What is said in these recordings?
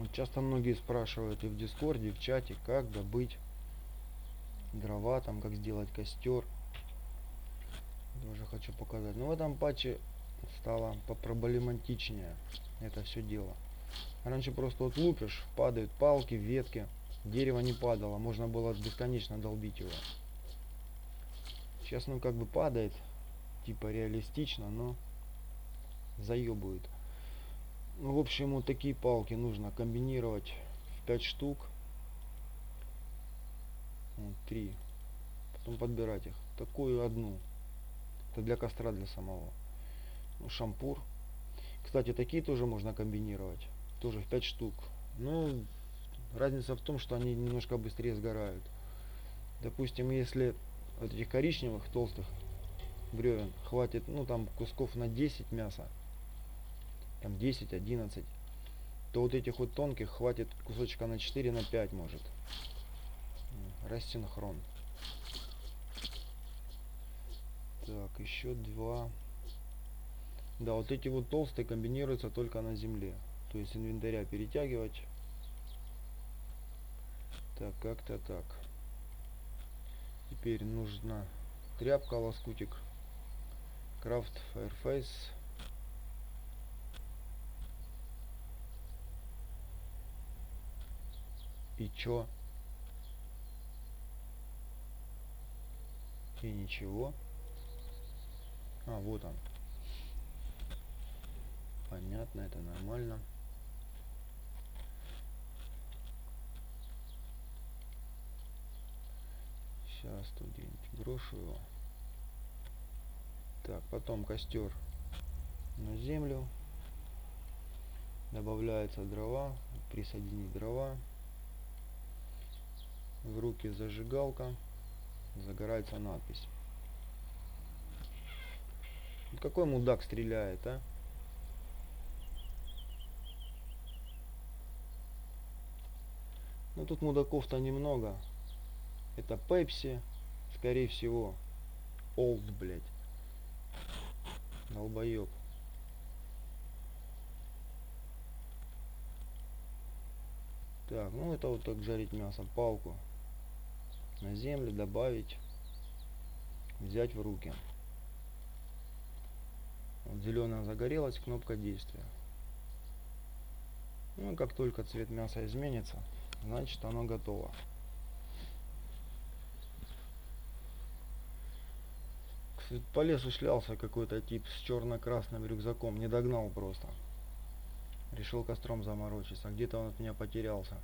Вот часто многие спрашивают и в Дискорде, и в чате, как добыть дрова, там, как сделать костер. Тоже хочу показать. Но в этом патче стало попроблематичнее это все дело. Раньше просто вот лупишь, падают палки, ветки. Дерево не падало, можно было бесконечно долбить его. Сейчас ну как бы падает, типа реалистично, но заебывает. Ну, в общем, вот такие палки нужно комбинировать в 5 штук. Вот, 3. Потом подбирать их. Такую одну. Это для костра, для самого. Ну, шампур. Кстати, такие тоже можно комбинировать. Тоже в 5 штук. Ну, разница в том, что они немножко быстрее сгорают. Допустим, если вот этих коричневых, толстых бревен хватит, ну там кусков на 10 мяса, там 10-11, то вот этих вот тонких хватит кусочка на 4, на 5 может. Рассинхрон. Так, еще два. Да, вот эти вот толстые комбинируются только на земле. То есть инвентаря перетягивать. Так, как-то так. Теперь нужна тряпка, лоскутик. Крафт, Fireface. И чё? И ничего. А, вот он. Понятно, это нормально. Сейчас тут где-нибудь брошу его. Так, потом костер на землю. Добавляется дрова. Присоединить дрова. В руки зажигалка. Загорается надпись. Какой мудак стреляет, а? Ну тут мудаков-то немного. Это Пепси, скорее всего. Олд, блять. Долбоеб. Так, ну это вот так жарить мясо. Палку на землю добавить. Взять в руки. Вот зеленая загорелась, кнопка действия. Ну, как только цвет мяса изменится, значит оно готово. Кстати, по лесу шлялся какой-то тип с черно-красным рюкзаком. Не догнал просто. Решил костром заморочиться. Где-то он от меня потерялся.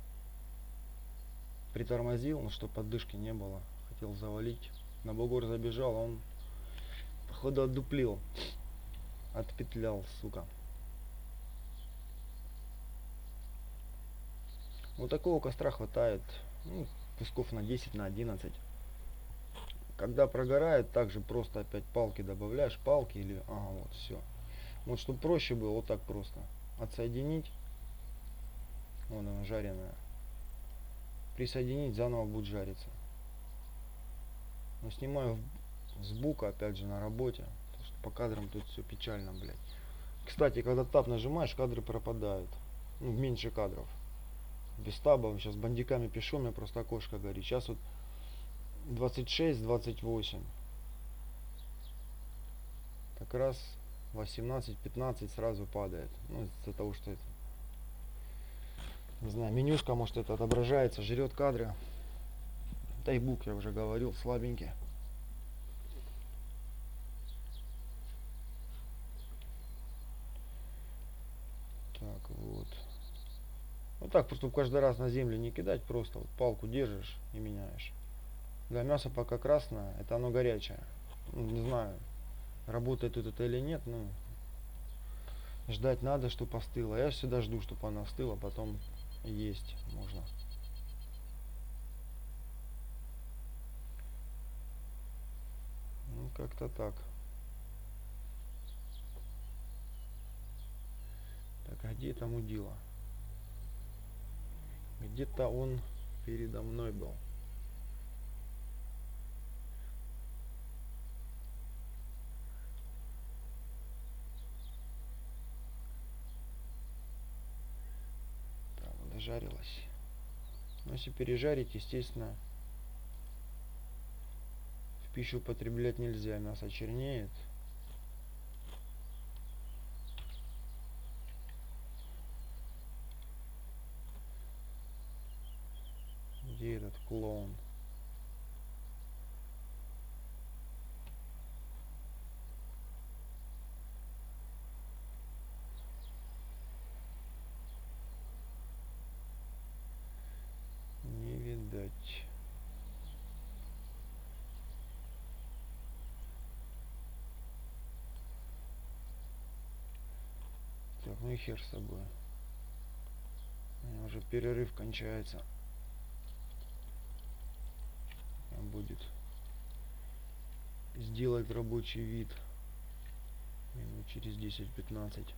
Притормозил, но что поддышки не было. Хотел завалить. На бугор забежал, а он походу отдуплил. Отпетлял, сука. Вот такого костра хватает, ну, кусков на 10, на 11. Когда прогорает, также просто опять палки добавляешь, палки или, ага, вот все. Вот чтобы проще было, вот так просто отсоединить. Вон она жареная. Присоединить, заново будет жариться. Но снимаю с бука, опять же, на работе. Потому что по кадрам тут все печально, блядь. Кстати, когда таб нажимаешь, кадры пропадают. Ну, меньше кадров. Без таба, сейчас бандиками пишу, у меня просто окошко горит. Сейчас вот 26, 28. Как раз 18-15 сразу падает. Ну, из-за того, что это, не знаю, менюшка, может, это отображается, жрет кадры. Тайбук, я уже говорил, слабенький. Так, вот. Вот так, просто каждый раз на землю не кидать, просто вот палку держишь и меняешь. Да, мясо пока красное, это оно горячее. Ну, не знаю, работает тут это или нет, ну, ждать надо, чтобы остыло. Я всегда жду, чтобы она остыла, потом есть можно. Ну, как-то так. Так, а где там удила? Где-то он передо мной был. Так, зажарилась. Но если пережарить, естественно, в пищу употреблять нельзя, мясо чернеет. Где этот клоун? Не видать. Так, ну и хер с тобой. У меня уже перерыв кончается. Будет сделать рабочий вид минут через 10-15.